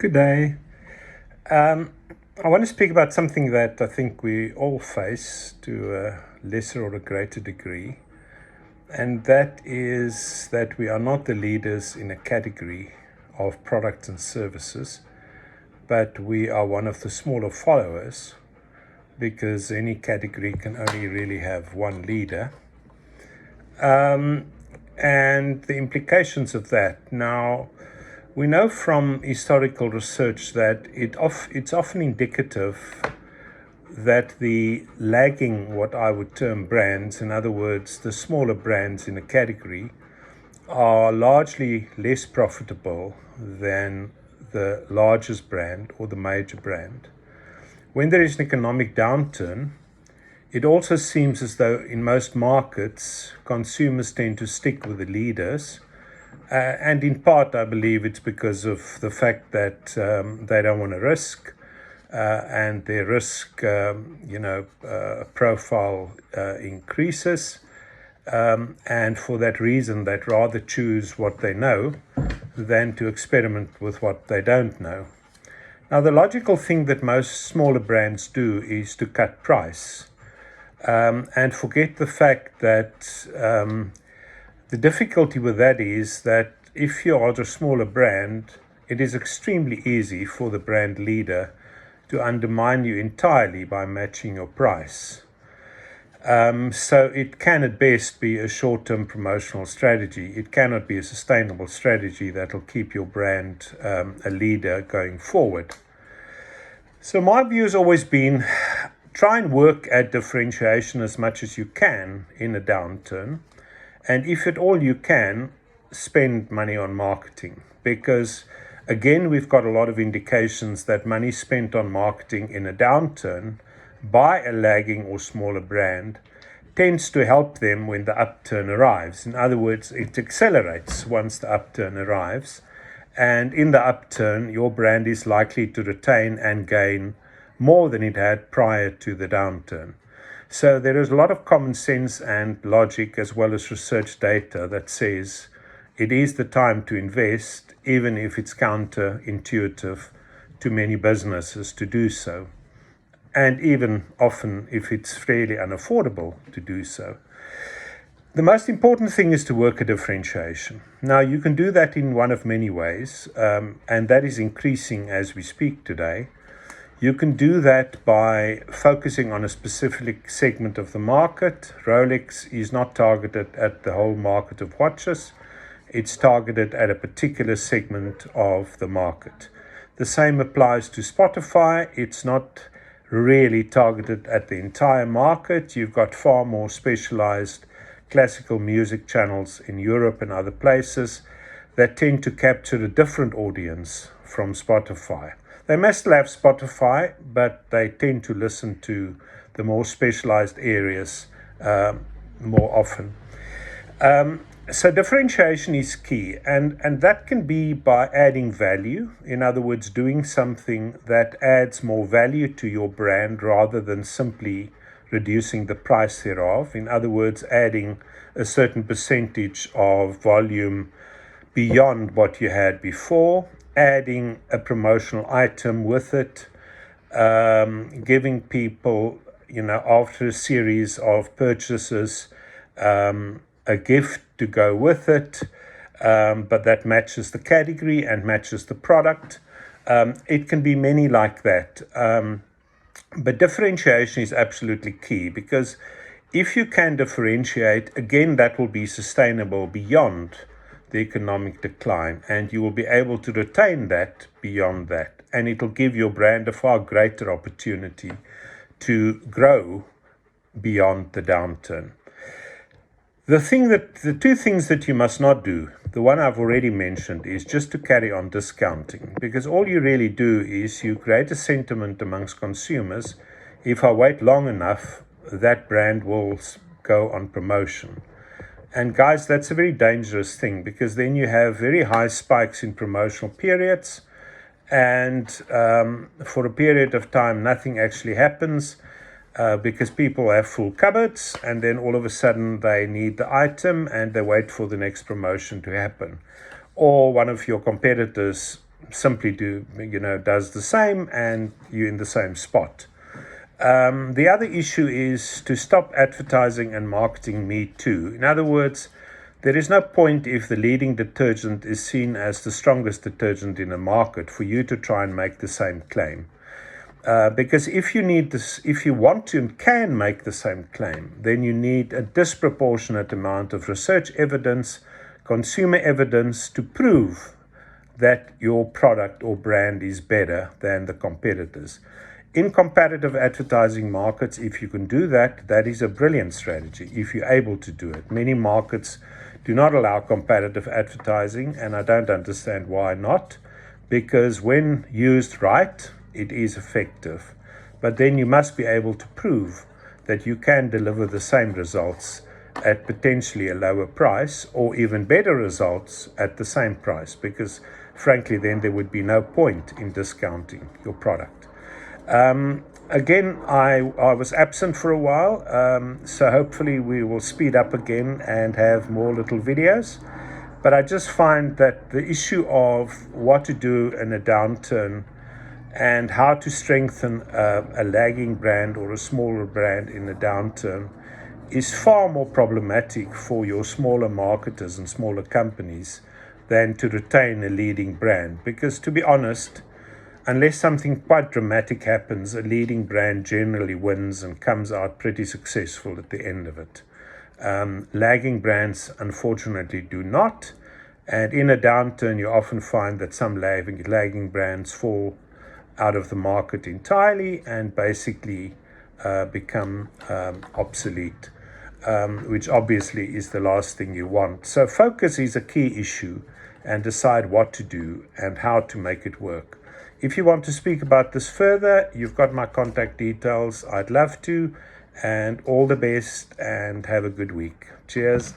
Good day. Um, I want to speak about something that I think we all face to a lesser or a greater degree, and that is that we are not the leaders in a category of products and services, but we are one of the smaller followers because any category can only really have one leader. And the implications of that. Now, we know from historical research that it's often indicative that the lagging, what I would term brands, in other words, the smaller brands in a category, are largely less profitable than the largest brand or the major brand. When there is an economic downturn, it also seems as though in most markets, consumers tend to stick with the leaders. And in part, I believe it's because of the fact that they don't want to risk, and their risk, profile increases. And for that reason, they'd rather choose what they know than to experiment with what they don't know. Now, the logical thing that most smaller brands do is to cut price and forget the fact that the difficulty with that is that if you are a smaller brand, it is extremely easy for the brand leader to undermine you entirely by matching your price. So it can at best be a short-term promotional strategy. It cannot be a sustainable strategy that will keep your brand a leader going forward. So my view has always been try and work at differentiation as much as you can in a downturn. And if at all you can, spend money on marketing. Because again, we've got a lot of indications that money spent on marketing in a downturn by a lagging or smaller brand tends to help them when the upturn arrives. In other words, it accelerates once the upturn arrives. And in the upturn, your brand is likely to retain and gain more than it had prior to the downturn. So there is a lot of common sense and logic as well as research data that says it is the time to invest, even if it's counterintuitive to many businesses to do so. And even often if it's fairly unaffordable to do so. The most important thing is to work a differentiation. Now, you can do that in one of many ways, and that is increasing as we speak today. You can do that by focusing on a specific segment of the market. Rolex is not targeted at the whole market of watches. It's targeted at a particular segment of the market. The same applies to Spotify. It's not really targeted at the entire market. You've got far more specialized classical music channels in Europe and other places that tend to capture a different audience from Spotify. They may still have Spotify, but they tend to listen to the more specialized areas more often. So differentiation is key, and that can be by adding value. In other words, doing something that adds more value to your brand rather than simply reducing the price thereof. In other words, adding a certain percentage of volume beyond what you had before, adding a promotional item with it, giving people, after a series of purchases, a gift to go with it, but that matches the category and matches the product. It can be many like that. But differentiation is absolutely key because if you can differentiate, again, that will be sustainable beyond the economic decline, and you will be able to retain that beyond that. And it'll give your brand a far greater opportunity to grow beyond the downturn. The two things that you must not do, the one I've already mentioned, is just to carry on discounting, because all you really do is you create a sentiment amongst consumers. If I wait long enough, that brand will go on promotion. And guys, that's a very dangerous thing because then you have very high spikes in promotional periods, and for a period of time, nothing actually happens. Because people have full cupboards and then all of a sudden they need the item and they wait for the next promotion to happen. Or one of your competitors simply does the same, and you're in the same spot. The other issue is to stop advertising and marketing me too. In other words, there is no point if the leading detergent is seen as the strongest detergent in a market for you to try and make the same claim. Because if you want to and can make the same claim, then you need a disproportionate amount of research evidence, consumer evidence to prove that your product or brand is better than the competitors. In competitive advertising markets, if you can do that, that is a brilliant strategy if you're able to do it. Many markets do not allow competitive advertising, and I don't understand why not, because when used right, it is effective. But then you must be able to prove that you can deliver the same results at potentially a lower price, or even better results at the same price, because frankly then there would be no point in discounting your product. Again, I was absent for a while, so hopefully we will speed up again and have more little videos. But I just find that the issue of what to do in a downturn and how to strengthen a lagging brand or a smaller brand in a downturn is far more problematic for your smaller marketers and smaller companies than to retain a leading brand. Because to be honest, unless something quite dramatic happens, a leading brand generally wins and comes out pretty successful at the end of it. Lagging brands, unfortunately, do not. And in a downturn, you often find that some lagging brands fall out of the market entirely and basically become obsolete, which obviously is the last thing you want. So focus is a key issue, and decide what to do and how to make it work. If you want to speak about this further, you've got my contact details. I'd love to, and all the best, and have a good week. Cheers.